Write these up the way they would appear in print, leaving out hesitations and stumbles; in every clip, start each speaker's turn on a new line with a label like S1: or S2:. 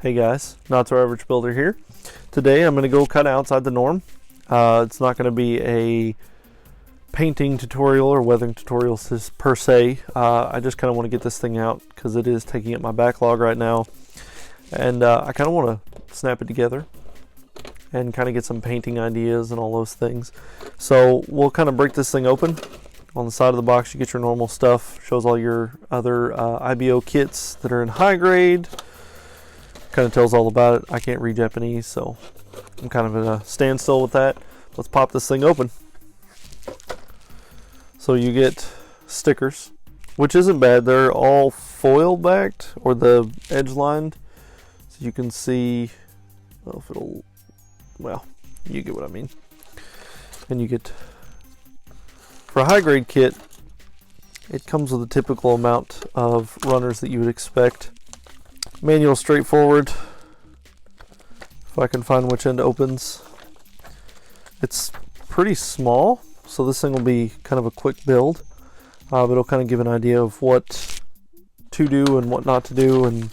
S1: Hey guys, Not So Average Builder here. Today I'm going to go kind of outside the norm. It's not going to be a painting tutorial or weathering tutorial per se. I just kind of want to get this thing out because it is taking up my backlog right now. And I kind of want to snap it together and kind of get some painting ideas and all those things. So we'll kind of break this thing open. On the side of the box you get your normal stuff. Shows all your other IBO kits that are in high grade. Kind of tells all about it. I can't read Japanese, so I'm kind of at a standstill with that. Let's pop this thing open. So you get stickers, which isn't bad. They're all foil backed or the edge lined, so you can see. I don't know if it'll. Well, you get what I mean. And you get, for a high grade kit, it comes with a typical amount of runners that you would expect. Manual straightforward. If I can find which end opens. It's pretty small, so this thing will be kind of a quick build. But it'll kind of give an idea of what to do and what not to do and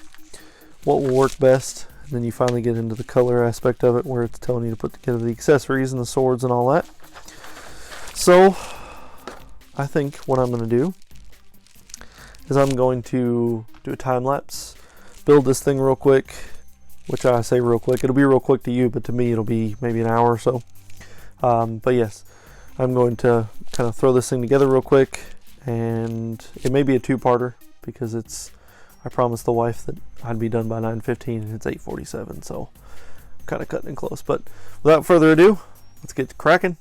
S1: what will work best. And then you finally get into the color aspect of it where it's telling you to put together the accessories and the swords and all that. So I think what I'm going to do is I'm going to do a time lapse. Build this thing real quick, which I say real quick. It'll be real quick to you, but to me it'll be maybe an hour or so. But yes, I'm going to kind of throw this thing together real quick, and it may be a two-parter because I promised the wife that I'd be done by 9:15 and it's 8:47, so I'm kind of cutting it close. But without further ado, let's get cracking.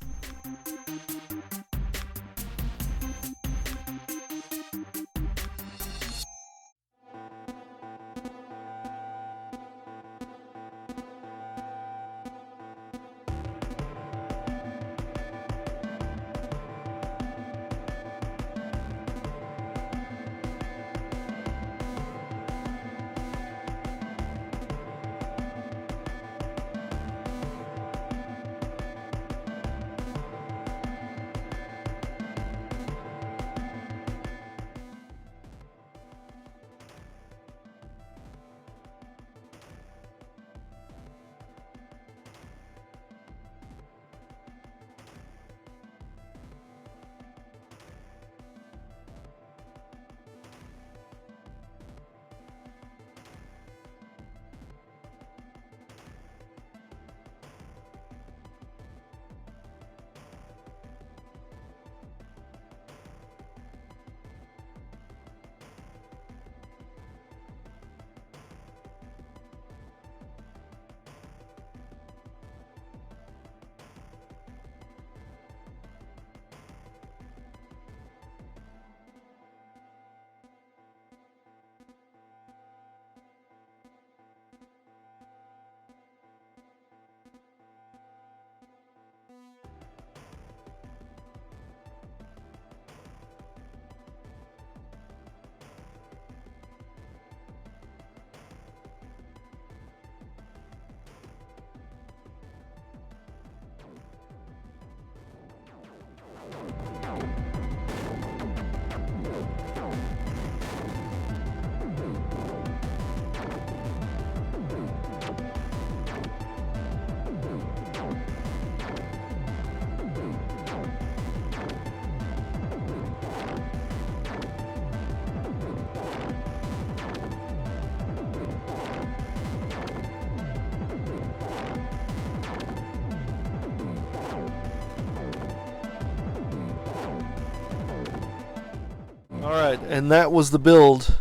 S1: Alright, and that was the build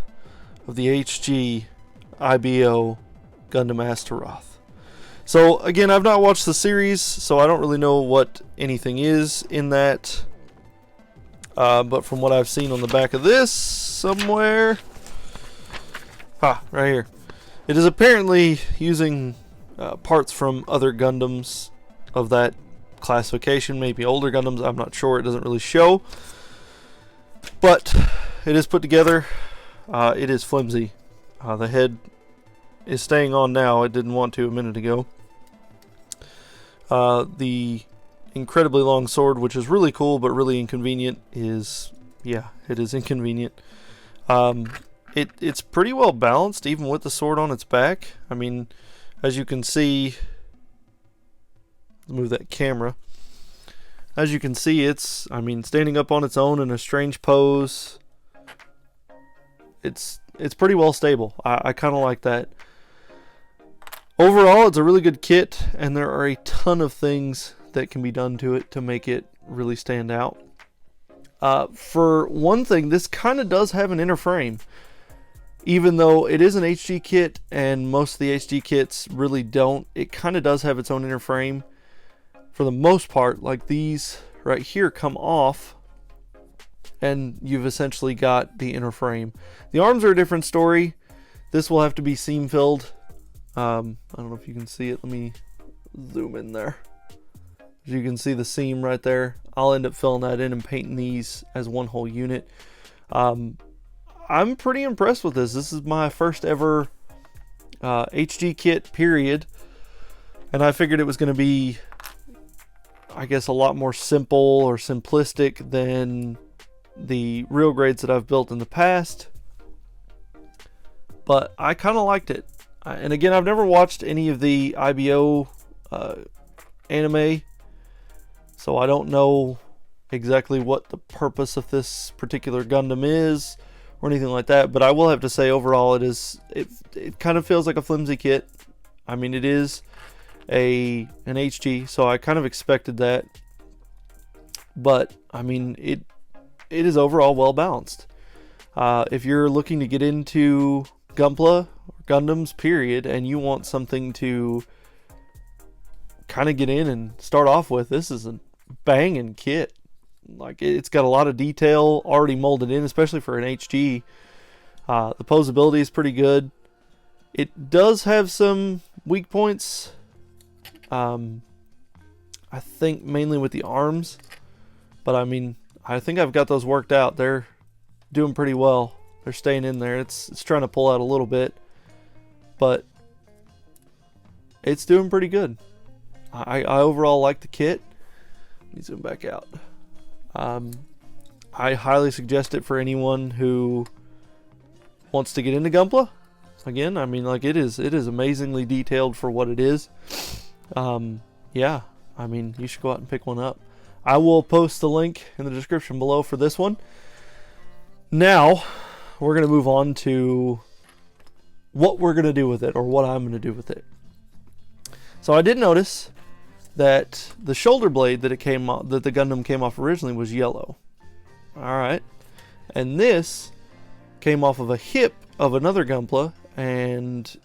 S1: of the HG IBO Gundam Astaroth. So again, I've not watched the series, so I don't really know what anything is in that. But from what I've seen on the back of this somewhere, right here, it is apparently using parts from other Gundams of that classification, maybe older Gundams, I'm not sure, it doesn't really show. But it is put together. It is flimsy. The head is staying on now. It didn't want to a minute ago. The incredibly long sword, which is really cool but really inconvenient, is, yeah, it is inconvenient. it's pretty well balanced, even with the sword on its back. I mean, as you can see, move that camera. As you can see, it's, I mean, standing up on its own in a strange pose. It's pretty well stable. I kind of like that. Overall, it's a really good kit, and there are a ton of things that can be done to it to make it really stand out. For one thing, this kind of does have an inner frame. Even though it is an HG kit, and most of the HG kits really don't, it kind of does have its own inner frame. For the most part, like these right here come off, and you've essentially got the inner frame. The arms are a different story. This will have to be seam filled. I don't know if you can see it. Let me zoom in there. As you can see the seam right there. I'll end up filling that in and painting these as one whole unit. I'm pretty impressed with this. This is my first ever HG kit, period. And I figured it was going to be, I guess, a lot more simple or simplistic than the real grades that I've built in the past. But I kind of liked it. And again, I've never watched any of the IBO anime, so I don't know exactly what the purpose of this particular Gundam is or anything like that. But I will have to say, overall, it kind of feels like a flimsy kit. I mean, it is an HG, so I kind of expected that. But I mean, it is overall well balanced. If you're looking to get into Gunpla, Gundams, period, and you want something to kind of get in and start off with, this is a banging kit. Like, it's got a lot of detail already molded in, especially for an HG. The posability is pretty good. It does have some weak points. I think mainly with the arms, but I mean, I think I've got those worked out. They're doing pretty well. They're staying in there. It's trying to pull out a little bit, but it's doing pretty good. I overall like the kit. Let me zoom back out. I highly suggest it for anyone who wants to get into Gunpla. Again, I mean, like, it is amazingly detailed for what it is. Yeah, I mean, you should go out and pick one up. I will post the link in the description below for this one. Now, we're going to move on to what we're going to do with it, or what I'm going to do with it. So I did notice that the shoulder blade that the Gundam came off originally was yellow. Alright. And this came off of a hip of another Gunpla, and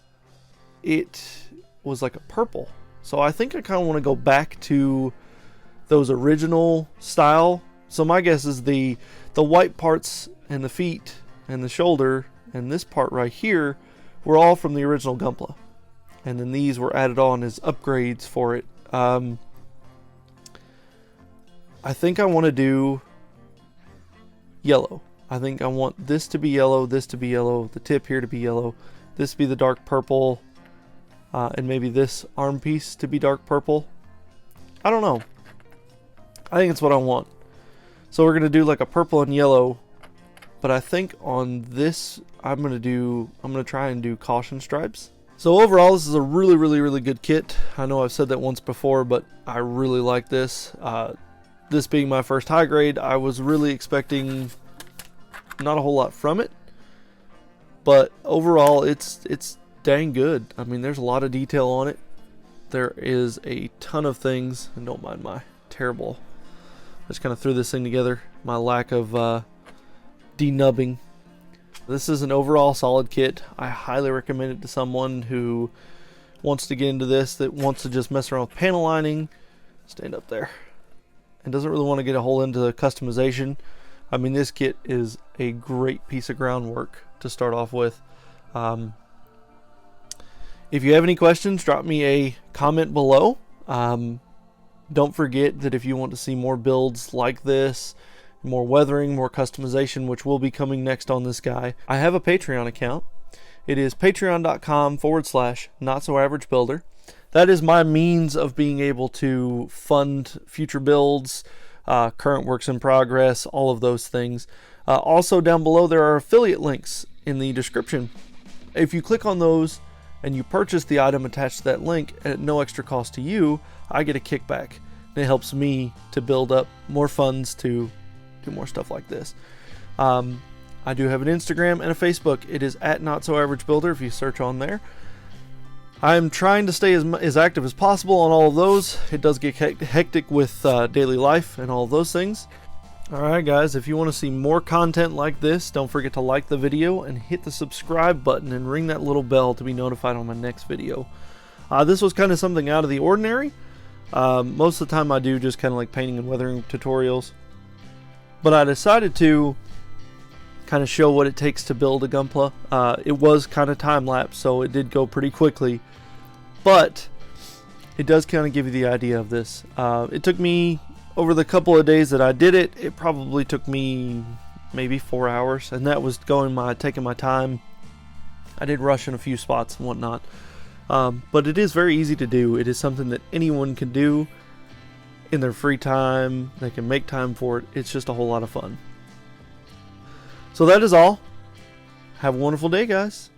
S1: it was like a purple. So I think I kind of want to go back to those original style. So my guess is the white parts and the feet and the shoulder and this part right here were all from the original Gunpla. And then these were added on as upgrades for it. I think I want to do yellow. I think I want this to be yellow, this to be yellow, the tip here to be yellow, this to be the dark purple, and maybe this arm piece to be dark purple. I don't know. I think it's what I want. So we're going to do like a purple and yellow, but I think on this I'm going to try and do caution stripes. So overall, this is a really, really, really good kit. I know I've said that once before, but I really like this. This being my first high grade, I was really expecting not a whole lot from it, but overall it's dang good. I mean, there's a lot of detail on it. There is a ton of things, and don't mind my terrible, I just kind of threw this thing together, my lack of denubbing. This is an overall solid kit. I highly recommend it to someone who wants to get into this, that wants to just mess around with panel lining, stand up there, and doesn't really want to get a whole into customization. I mean, this kit is a great piece of groundwork to start off with. If you have any questions, drop me a comment below. Don't forget that if you want to see more builds like this, more weathering, more customization, which will be coming next on this guy, I have a Patreon account. It is patreon.com/NotSoAverageBuilder. That is my means of being able to fund future builds, current works in progress, all of those things. Also down below there are affiliate links in the description. If you click on those and you purchase the item attached to that link at no extra cost to you, I get a kickback. And it helps me to build up more funds to do more stuff like this. I do have an Instagram and a Facebook. It is at NotSoAverageBuilder if you search on there. I'm trying to stay as active as possible on all of those. It does get hectic with daily life and all of those things. Alright guys, if you want to see more content like this, don't forget to like the video and hit the subscribe button and ring that little bell to be notified on my next video. This was kind of something out of the ordinary. Most of the time I do just kind of like painting and weathering tutorials. But I decided to kind of show what it takes to build a Gunpla. It was kind of time-lapse, so it did go pretty quickly. But it does kind of give you the idea of this. It took me, over the couple of days that I did it, it probably took me maybe 4 hours. And that was taking my time. I did rush in a few spots and whatnot. But it is very easy to do. It is something that anyone can do in their free time. They can make time for it. It's just a whole lot of fun. So that is all. Have a wonderful day, guys.